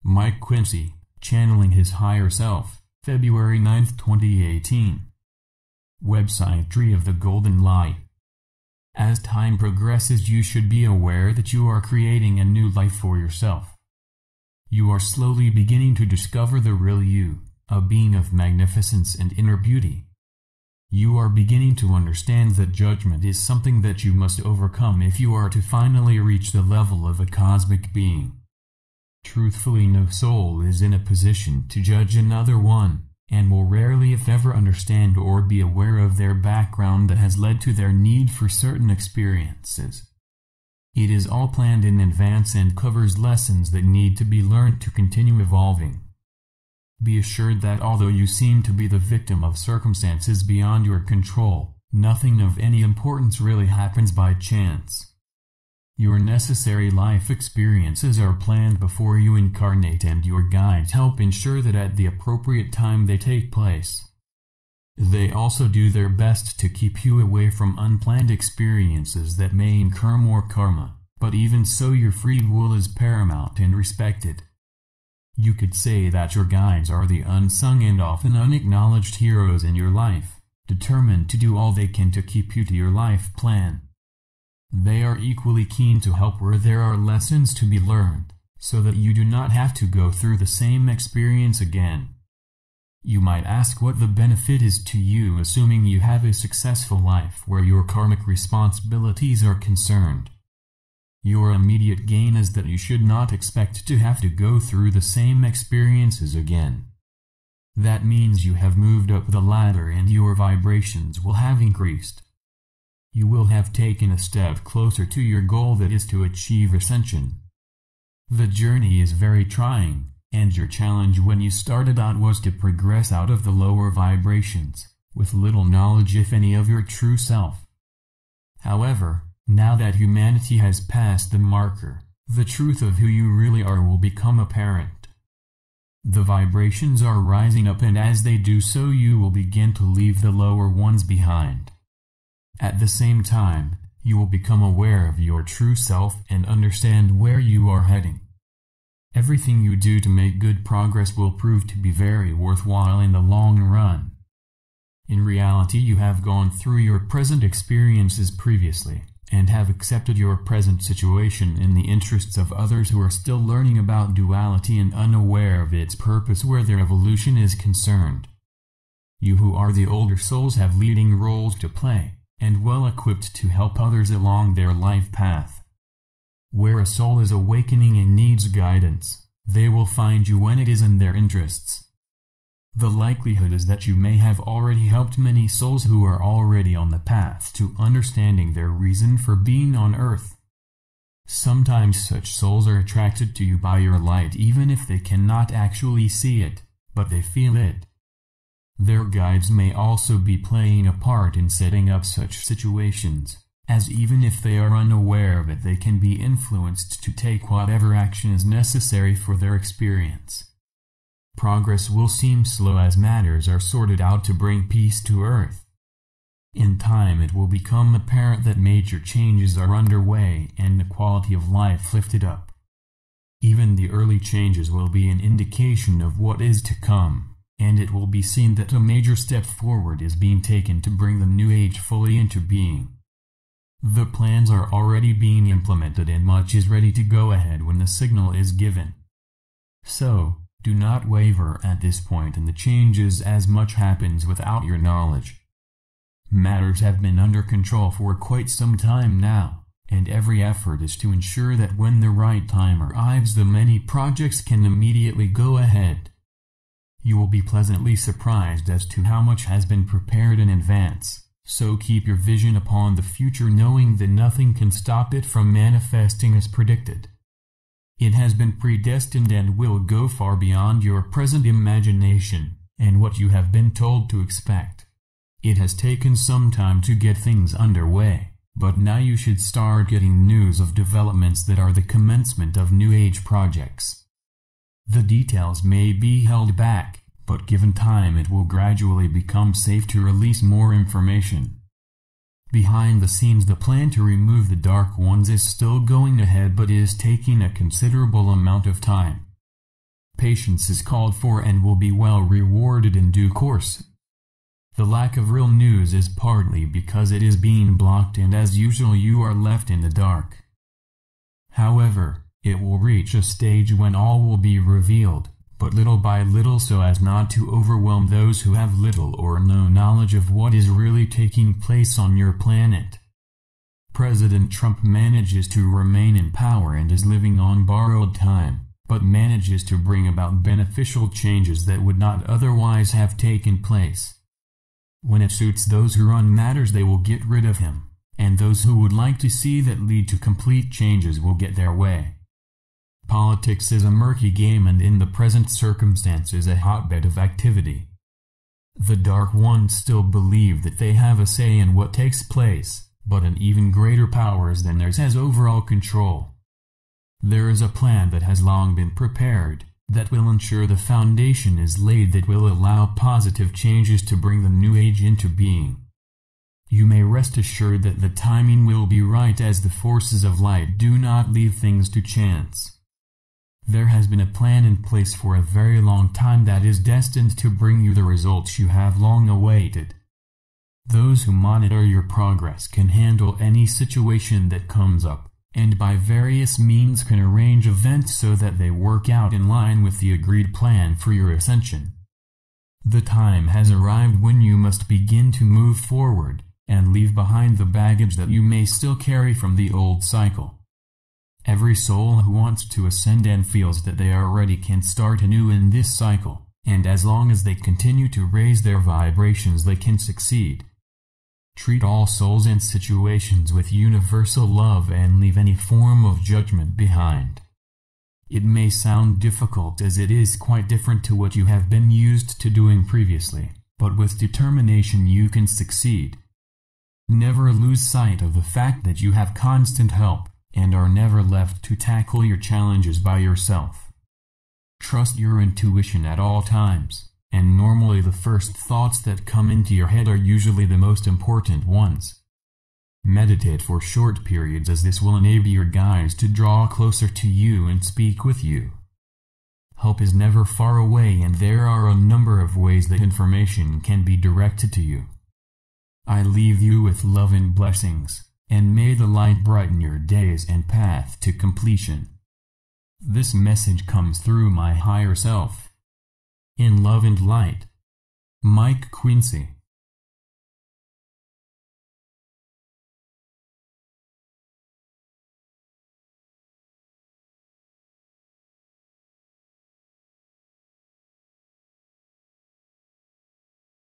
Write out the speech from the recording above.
Mike Quinsey, Channeling His Higher Self, February 9, 2018. Website Tree of the Golden Light. As time progresses, you should be aware that you are creating a new life for yourself. You are slowly beginning to discover the real you, a being of magnificence and inner beauty. You are beginning to understand that judgment is something that you must overcome if you are to finally reach the level of a cosmic being. Truthfully, no soul is in a position to judge another one, and will rarely if ever understand or be aware of their background that has led to their need for certain experiences. It is all planned in advance and covers lessons that need to be learned to continue evolving. Be assured that although you seem to be the victim of circumstances beyond your control, nothing of any importance really happens by chance. Your necessary life experiences are planned before you incarnate, and your guides help ensure that at the appropriate time they take place. They also do their best to keep you away from unplanned experiences that may incur more karma, but even so your free will is paramount and respected. You could say that your guides are the unsung and often unacknowledged heroes in your life, determined to do all they can to keep you to your life plan. They are equally keen to help where there are lessons to be learned, so that you do not have to go through the same experience again. You might ask what the benefit is to you, assuming you have a successful life where your karmic responsibilities are concerned. Your immediate gain is that you should not expect to have to go through the same experiences again. That means you have moved up the ladder and your vibrations will have increased. You will have taken a step closer to your goal, that is to achieve ascension. The journey is very trying, and your challenge when you started out was to progress out of the lower vibrations, with little knowledge if any of your true self. However, now that humanity has passed the marker, the truth of who you really are will become apparent. The vibrations are rising up, and as they do so you will begin to leave the lower ones behind. At the same time, you will become aware of your true self and understand where you are heading. Everything you do to make good progress will prove to be very worthwhile in the long run. In reality, you have gone through your present experiences previously, and have accepted your present situation in the interests of others who are still learning about duality and unaware of its purpose where their evolution is concerned. You who are the older souls have leading roles to play, and well equipped to help others along their life path. Where a soul is awakening and needs guidance, they will find you when it is in their interests. The likelihood is that you may have already helped many souls who are already on the path to understanding their reason for being on earth. Sometimes such souls are attracted to you by your light even if they cannot actually see it, but they feel it. Their guides may also be playing a part in setting up such situations, as even if they are unaware of it they can be influenced to take whatever action is necessary for their experience. Progress will seem slow as matters are sorted out to bring peace to earth. In time it will become apparent that major changes are underway and the quality of life lifted up. Even the early changes will be an indication of what is to come, and it will be seen that a major step forward is being taken to bring the new age fully into being. The plans are already being implemented and much is ready to go ahead when the signal is given. So, do not waver at this point in the changes, as much happens without your knowledge. Matters have been under control for quite some time now, and every effort is to ensure that when the right time arrives the many projects can immediately go ahead. You will be pleasantly surprised as to how much has been prepared in advance, so keep your vision upon the future knowing that nothing can stop it from manifesting as predicted. It has been predestined and will go far beyond your present imagination, and what you have been told to expect. It has taken some time to get things underway, but now you should start getting news of developments that are the commencement of New Age projects. The details may be held back, but given time it will gradually become safe to release more information. Behind the scenes, the plan to remove the dark ones is still going ahead, but is taking a considerable amount of time. Patience is called for and will be well rewarded in due course. The lack of real news is partly because it is being blocked, and as usual you are left in the dark. However, it will reach a stage when all will be revealed, but little by little, so as not to overwhelm those who have little or no knowledge of what is really taking place on your planet. President Trump manages to remain in power and is living on borrowed time, but manages to bring about beneficial changes that would not otherwise have taken place. When it suits those who run matters, they will get rid of him, and those who would like to see that lead to complete changes will get their way. Politics is a murky game, and in the present circumstances a hotbed of activity. The Dark Ones still believe that they have a say in what takes place, but an even greater power than theirs has overall control. There is a plan that has long been prepared, that will ensure the foundation is laid, that will allow positive changes to bring the new age into being. You may rest assured that the timing will be right, as the forces of light do not leave things to chance. There has been a plan in place for a very long time that is destined to bring you the results you have long awaited. Those who monitor your progress can handle any situation that comes up, and by various means can arrange events so that they work out in line with the agreed plan for your ascension. The time has arrived when you must begin to move forward, and leave behind the baggage that you may still carry from the old cycle. Every soul who wants to ascend and feels that they are ready can start anew in this cycle, and as long as they continue to raise their vibrations they can succeed. Treat all souls and situations with universal love and leave any form of judgment behind. It may sound difficult, as it is quite different to what you have been used to doing previously, but with determination you can succeed. Never lose sight of the fact that you have constant help, and are never left to tackle your challenges by yourself. Trust your intuition at all times, and normally the first thoughts that come into your head are usually the most important ones. Meditate for short periods, as this will enable your guides to draw closer to you and speak with you. Help is never far away, and there are a number of ways that information can be directed to you. I leave you with love and blessings, and may the light brighten your days and path to completion. This message comes through my higher self. In love and light. Mike Quinsey.